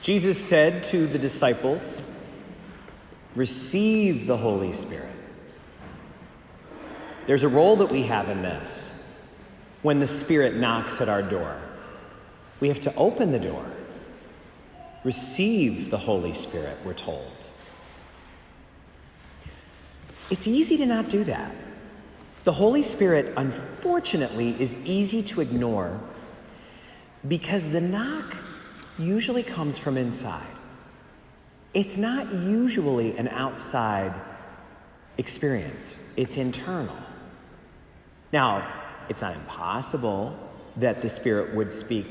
Jesus said to the disciples, receive the Holy Spirit. There's a role that we have in this. When the Spirit knocks at our door, we have to open the door. Receive the Holy Spirit, we're told. It's easy to not do that. The Holy Spirit, unfortunately, is easy to ignore because the knock usually comes from inside. It's not usually an outside experience. It's internal. Now, it's not impossible that the Spirit would speak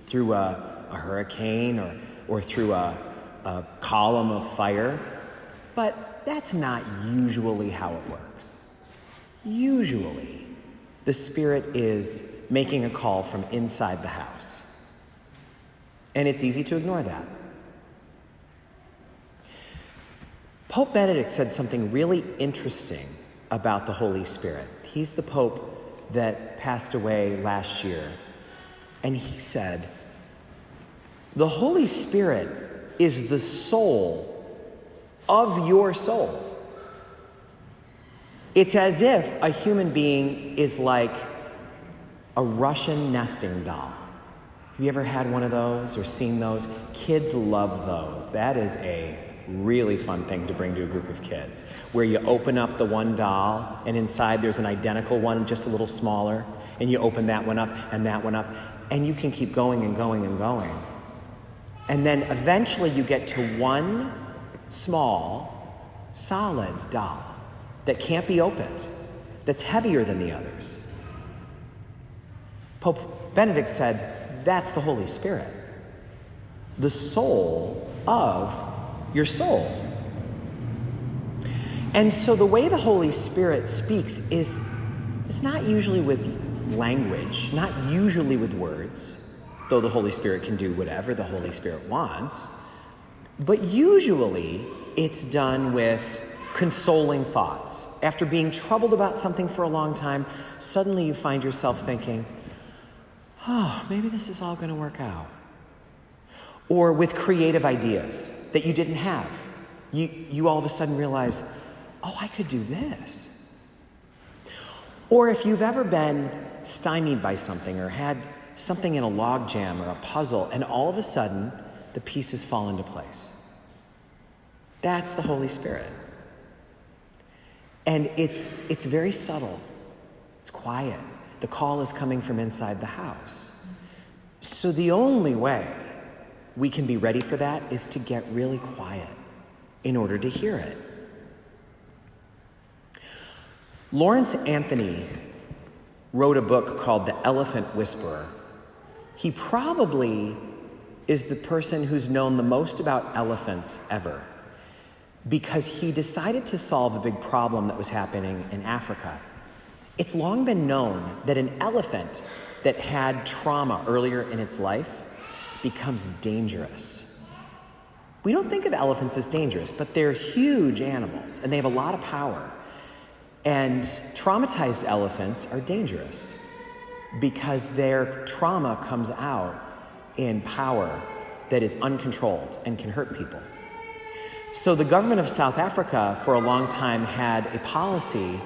through a hurricane or through a column of fire, but that's not usually how it works. Usually, the Spirit is making a call from inside the house. And it's easy to ignore that. Pope Benedict said something really interesting about the Holy Spirit. He's the Pope that passed away last year. And he said, the Holy Spirit is the soul of your soul. It's as if a human being is like a Russian nesting doll. Have you ever had one of those or seen those? Kids love those. That is a really fun thing to bring to a group of kids, where you open up the one doll and inside there's an identical one, just a little smaller, and you open that one up and that one up, and you can keep going and going and going. And then eventually you get to one small, solid doll that can't be opened, that's heavier than the others. Pope Benedict said, that's the Holy Spirit, the soul of your soul. And so the way the Holy Spirit speaks is it's not usually with language, not usually with words, though the Holy Spirit can do whatever the Holy Spirit wants, but usually it's done with consoling thoughts. After being troubled about something for a long time, suddenly you find yourself thinking, oh, maybe this is all going to work out. Or with creative ideas that you didn't have. You all of a sudden realize, oh, I could do this. Or if you've ever been stymied by something or had something in a log jam or a puzzle, and all of a sudden the pieces fall into place. That's the Holy Spirit. And it's very subtle. It's quiet. The call is coming from inside the house. So the only way we can be ready for that is to get really quiet in order to hear it. Lawrence Anthony wrote a book called The Elephant Whisperer. He probably is the person who's known the most about elephants ever, because he decided to solve a big problem that was happening in Africa. It's long been known that an elephant that had trauma earlier in its life becomes dangerous. We don't think of elephants as dangerous, but they're huge animals and they have a lot of power. And traumatized elephants are dangerous because their trauma comes out in power that is uncontrolled and can hurt people. So the government of South Africa for a long time had a policy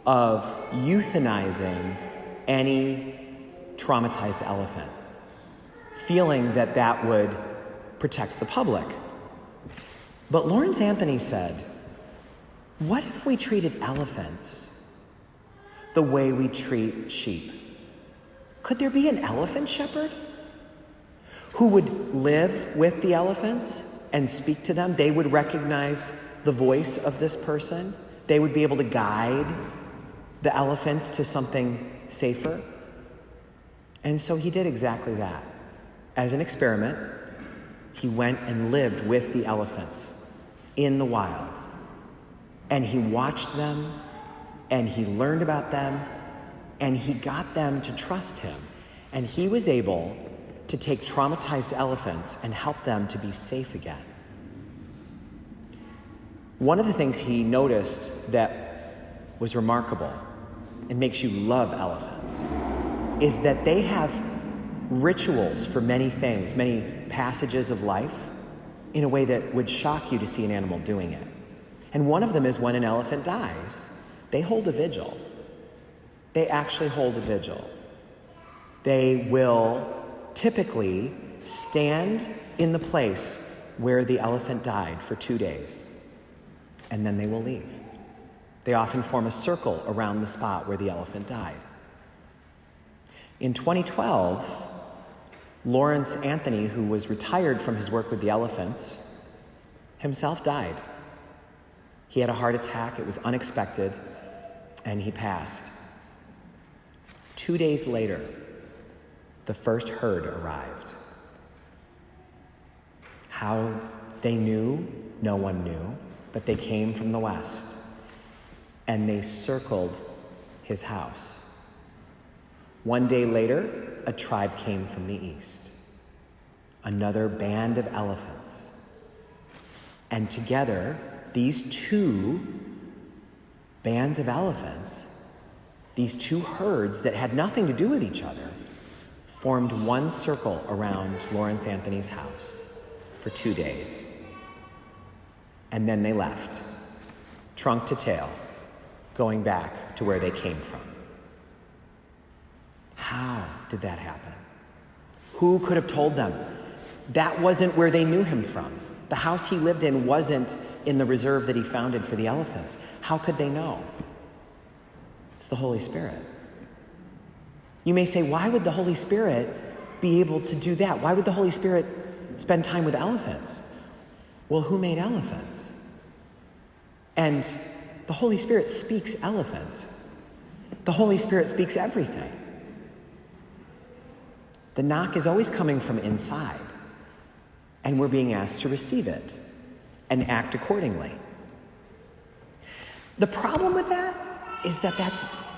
of euthanizing any traumatized elephant, feeling that that would protect the public. But Lawrence Anthony said, what if we treated elephants the way we treat sheep? Could there be an elephant shepherd who would live with the elephants and speak to them? They would recognize the voice of this person. They would be able to guide the elephants to something safer. And so he did exactly that. As an experiment, he went and lived with the elephants in the wild. And he watched them, and he learned about them, and he got them to trust him. And he was able to take traumatized elephants and help them to be safe again. One of the things he noticed that was remarkable and makes you love elephants is that they have rituals for many things, many passages of life, in a way that would shock you to see an animal doing it. And one of them is when an elephant dies, they hold a vigil. They actually hold a vigil. They will typically stand in the place where the elephant died for 2 days, and then they will leave. They often form a circle around the spot where the elephant died. In 2012, Lawrence Anthony, who was retired from his work with the elephants, himself died. He had a heart attack, it was unexpected, and he passed. 2 days later, the first herd arrived. How they knew, no one knew, but they came from the west, and they circled his house. 1 day later, a tribe came from the east, another band of elephants. And together, these two bands of elephants, these two herds that had nothing to do with each other, formed one circle around Lawrence Anthony's house for 2 days. And then they left, trunk to tail, going back to where they came from. How did that happen? Who could have told them? That wasn't where they knew him from. The house he lived in wasn't in the reserve that he founded for the elephants. How could they know? It's the Holy Spirit. You may say, why would the Holy Spirit be able to do that? Why would the Holy Spirit spend time with elephants? Well, who made elephants? And the Holy Spirit speaks elephant. The Holy Spirit speaks everything. The knock is always coming from inside, and we're being asked to receive it and act accordingly. The problem with that is that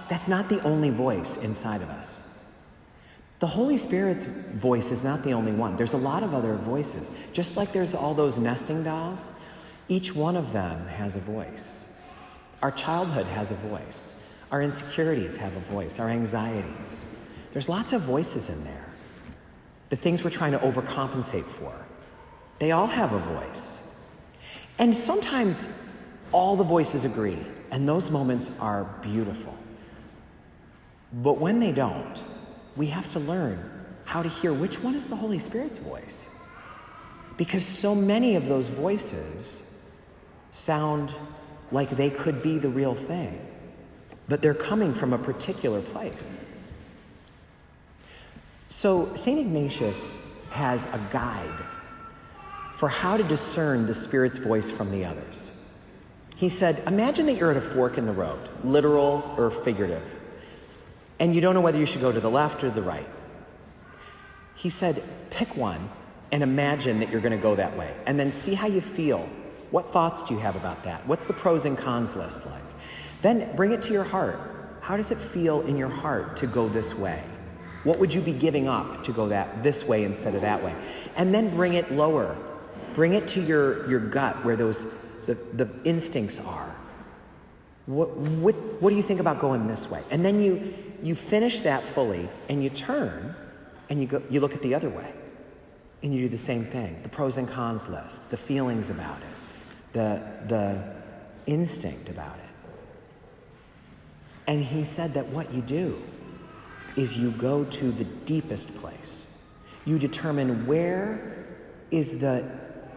that's not the only voice inside of us. The Holy Spirit's voice is not the only one. There's a lot of other voices. Just like there's all those nesting dolls, each one of them has a voice. Our childhood has a voice. Our insecurities have a voice. Our anxieties. There's lots of voices in there. The things we're trying to overcompensate for, they all have a voice. And sometimes all the voices agree, and those moments are beautiful. But when they don't, we have to learn how to hear which one is the Holy Spirit's voice. Because so many of those voices sound like they could be the real thing, but they're coming from a particular place. So St. Ignatius has a guide for how to discern the Spirit's voice from the others. He said, imagine that you're at a fork in the road, literal or figurative, and you don't know whether you should go to the left or the right. He said, pick one and imagine that you're going to go that way, and then see how you feel. What thoughts do you have about that? What's the pros and cons list like? Then bring it to your heart. How does it feel in your heart to go this way? What would you be giving up to go this way instead of that way? And then bring it lower. Bring it to your gut where the instincts are. What do you think about going this way? And then you finish that fully and you turn and you look at the other way. And you do the same thing. The pros and cons list, the feelings about it, the instinct about it. And he said that what you do is you go to the deepest place. You determine where is the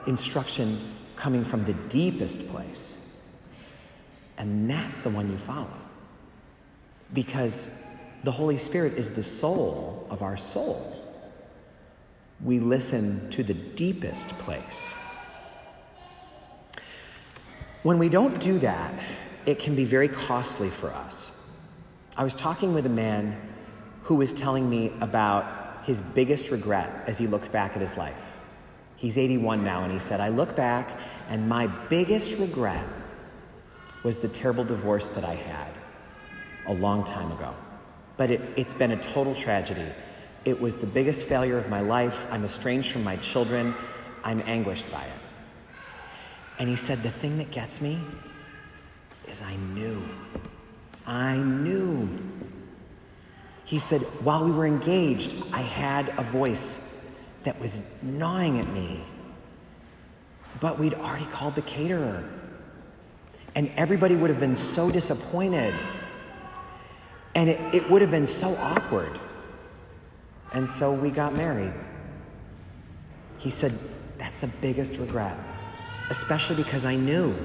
instruction coming from the deepest place. And that's the one you follow. Because the Holy Spirit is the soul of our soul. We listen to the deepest place. When we don't do that, it can be very costly for us. I was talking with a man who was telling me about his biggest regret as he looks back at his life. He's 81 now, and he said, I look back, and my biggest regret was the terrible divorce that I had a long time ago. But it's been a total tragedy. It was the biggest failure of my life. I'm estranged from my children. I'm anguished by it. And he said, the thing that gets me is I knew. He said, while we were engaged, I had a voice that was gnawing at me. But we'd already called the caterer. And everybody would have been so disappointed. And it would have been so awkward. And so we got married. He said, that's the biggest regret, especially because I knew.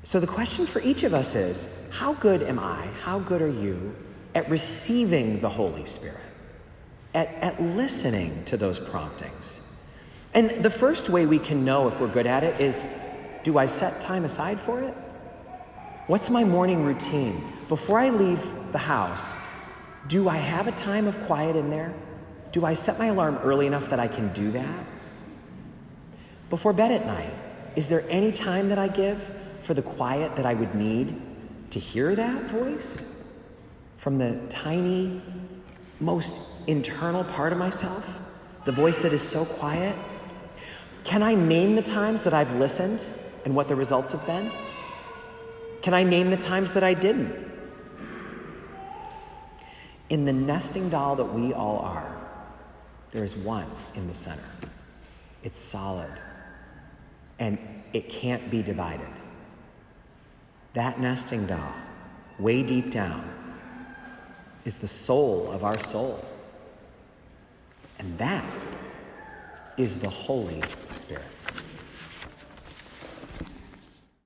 So the question for each of us is, how good am I, how good are you at receiving the Holy Spirit, at listening to those promptings? And the first way we can know if we're good at it is, do I set time aside for it? What's my morning routine? Before I leave the house, do I have a time of quiet in there? Do I set my alarm early enough that I can do that? Before bed at night, is there any time that I give for the quiet that I would need to hear that voice from the tiny, most internal part of myself, the voice that is so quiet? Can I name the times that I've listened and what the results have been? Can I name the times that I didn't? In the nesting doll that we all are, there is one in the center. It's solid, and it can't be divided. That nesting doll, way deep down, is the soul of our soul. And that is the Holy Spirit.